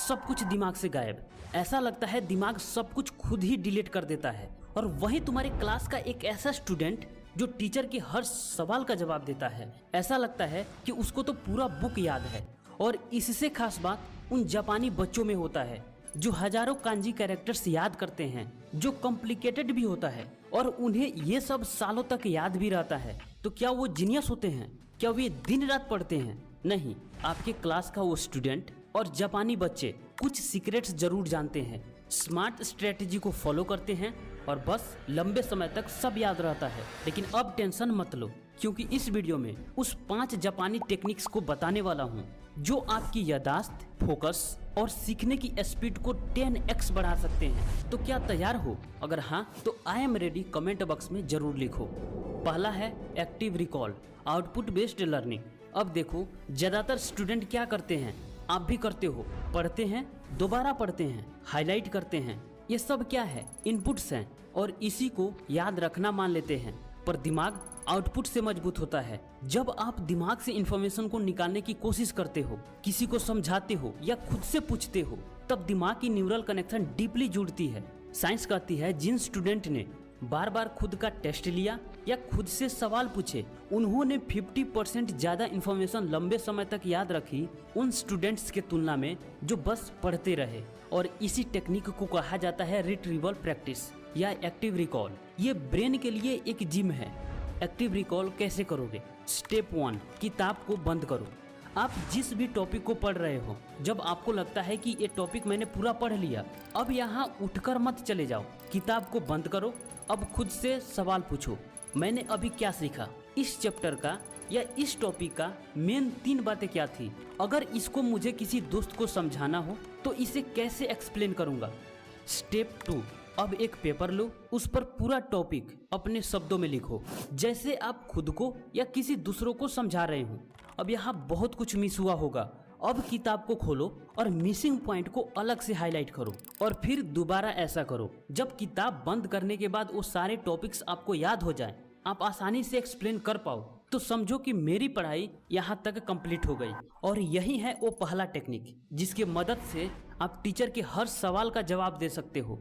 सब कुछ दिमाग से गायब। ऐसा लगता है दिमाग सब कुछ खुद ही डिलीट कर देता है। और वहीं तुम्हारे क्लास का एक ऐसा स्टूडेंट जो टीचर के हर सवाल का जवाब देता है, ऐसा लगता है कि उसको तो पूरा बुक याद है। और इससे खास बात उन जापानी बच्चों में होता है जो हजारों कांजी कैरेक्टर्स याद करते हैं, जो कॉम्प्लिकेटेड भी होता है और उन्हें ये सब सालों तक याद भी रहता है। तो क्या वो जीनियस होते हैं? क्या वे दिन रात पढ़ते हैं? नहीं, आपके क्लास का वो स्टूडेंट और जापानी बच्चे कुछ सीक्रेट्स जरूर जानते हैं, स्मार्ट स्ट्रेटेजी को फॉलो करते हैं और बस लंबे समय तक सब याद रहता है। लेकिन अब टेंशन मत लो, क्योंकि इस वीडियो में उस 5 जापानी टेक्निक्स को बताने वाला हूँ जो आपकी याददाश्त, फोकस और सीखने की स्पीड को 10x बढ़ा सकते हैं। तो क्या तैयार हो? अगर हाँ तो I am ready comment box में जरूर लिखो। पहला है active recall, output based learning. अब देखो, ज्यादातर स्टूडेंट क्या करते हैं, आप भी करते हो, पढ़ते हैं, दोबारा पढ़ते हैं, हाईलाइट करते हैं। ये सब क्या है? इनपुट्स हैं और इसी को याद रखना मान लेते हैं। पर दिमाग आउटपुट से मजबूत होता है। जब आप दिमाग से इंफॉर्मेशन को निकालने की कोशिश करते हो, किसी को समझाते हो या खुद से पूछते हो, तब दिमाग की न्यूरल कनेक्शन डीपली जुड़ती है। साइंस कहती है जिन स्टूडेंट ने बार बार खुद का टेस्ट लिया या खुद से सवाल पूछे, उन्होंने 50% ज्यादा इंफॉर्मेशन लंबे समय तक याद रखी उन स्टूडेंट्स के तुलना में जो बस पढ़ते रहे। और इसी टेक्निक को कहा जाता है रिट्रीवल प्रैक्टिस या एक्टिव रिकॉल। ये ब्रेन के लिए एक जिम है। एक्टिव रिकॉल कैसे करोगे? स्टेप 1, किताब को बंद करो। आप जिस भी टॉपिक को पढ़ रहे हो, जब आपको लगता है कि ये टॉपिक मैंने पूरा पढ़ लिया, अब यहाँ उठकर मत चले जाओ, किताब को बंद करो। अब खुद से सवाल पूछो, मैंने अभी क्या सीखा? इस चैप्टर का या इस टॉपिक का मेन 3 बातें क्या थी? अगर इसको मुझे किसी दोस्त को समझाना हो तो इसे कैसे एक्सप्लेन करूँगा? स्टेप 2, अब एक पेपर लो, उस पर पूरा टॉपिक अपने शब्दों में लिखो, जैसे आप खुद को या किसी दूसरों को समझा रहे हो। अब यहाँ बहुत कुछ मिस हुआ होगा। अब किताब को खोलो और मिसिंग पॉइंट को अलग से हाईलाइट करो और फिर दोबारा ऐसा करो। जब किताब बंद करने के बाद वो सारे टॉपिक्स आपको याद हो जाएं, आप आसानी से एक्सप्लेन कर पाओ, तो समझो कि मेरी पढ़ाई यहाँ तक कंप्लीट हो गई। और यही है वो पहला टेक्निक जिसकी मदद से आप टीचर के हर सवाल का जवाब दे सकते हो।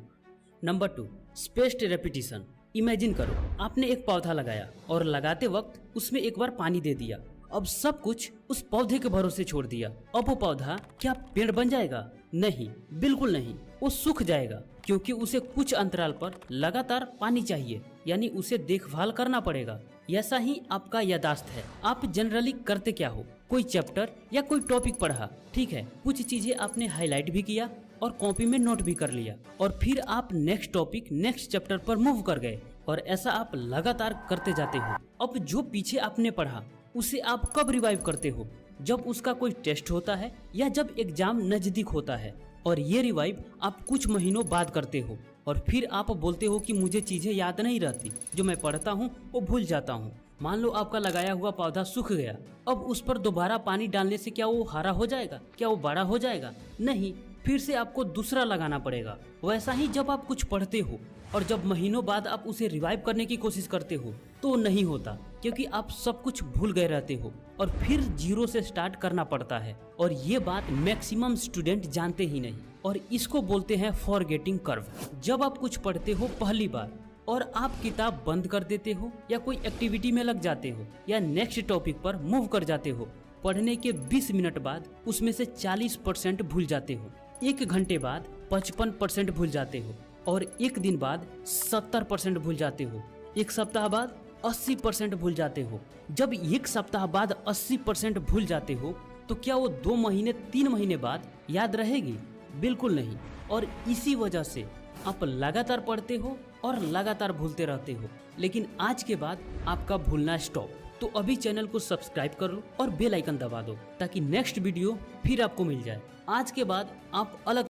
Number 2, spaced repetition. इमेजिन करो आपने एक पौधा लगाया और लगाते वक्त उसमें एक बार पानी दे दिया। अब सब कुछ उस पौधे के भरोसे छोड़ दिया। अब वो पौधा क्या पेड़ बन जाएगा? नहीं, बिल्कुल नहीं, वो सूख जाएगा, क्योंकि उसे कुछ अंतराल पर लगातार पानी चाहिए, यानी उसे देखभाल करना पड़ेगा। ऐसा ही आपका याददाश्त है। आप जनरली करते क्या हो? कोई चैप्टर या कोई टॉपिक पढ़ा, ठीक है, कुछ चीजें आपने हाईलाइट भी किया और कॉपी में नोट भी कर लिया, और फिर आप नेक्स्ट टॉपिक, नेक्स्ट चैप्टर पर मूव कर गए, और ऐसा आप लगातार करते जाते हो। अब जो पीछे आपने पढ़ा उसे आप कब रिवाइव करते हो? जब उसका कोई टेस्ट होता है या जब एग्जाम नजदीक होता है। और ये रिवाइव आप कुछ महीनों बाद करते हो और फिर आप बोलते हो कि मुझे चीजें याद नहीं रहती, जो मैं पढ़ता हूँ वो भूल जाता हूँ। मान लो आपका लगाया हुआ पौधा सूख गया, अब उस पर दोबारा पानी डालने से क्या वो हरा हो जाएगा? क्या वो बड़ा हो जाएगा? नहीं, फिर से आपको दूसरा लगाना पड़ेगा। वैसा ही जब आप कुछ पढ़ते हो और जब महीनों बाद आप उसे रिवाइव करने की कोशिश करते हो तो नहीं होता, क्योंकि आप सब कुछ भूल गए रहते हो और फिर जीरो से स्टार्ट करना पड़ता है। और ये बात मैक्सिमम स्टूडेंट जानते ही नहीं, और इसको बोलते हैं फॉरगेटिंग कर्व। जब आप कुछ पढ़ते हो पहली बार और आप किताब बंद कर देते हो या कोई एक्टिविटी में लग जाते हो या नेक्स्ट टॉपिक पर मूव कर जाते हो, पढ़ने के 20 मिनट बाद उसमें से 40% भूल जाते हो, 1 घंटे बाद 55% भूल जाते हो, और 1 दिन बाद 70% भूल जाते हो, 1 सप्ताह बाद 80% भूल जाते हो। जब 1 सप्ताह बाद 80% भूल जाते हो तो क्या वो 2 महीने 3 महीने बाद याद रहेगी? बिल्कुल नहीं। और इसी वजह से आप लगातार पढ़ते हो और लगातार भूलते रहते हो। लेकिन आज के बाद आपका भूलना स्टॉप। तो अभी चैनल को सब्सक्राइब कर लो और बेल आइकन दबा दो ताकि नेक्स्ट वीडियो फिर आपको मिल जाए। आज के बाद आप अलग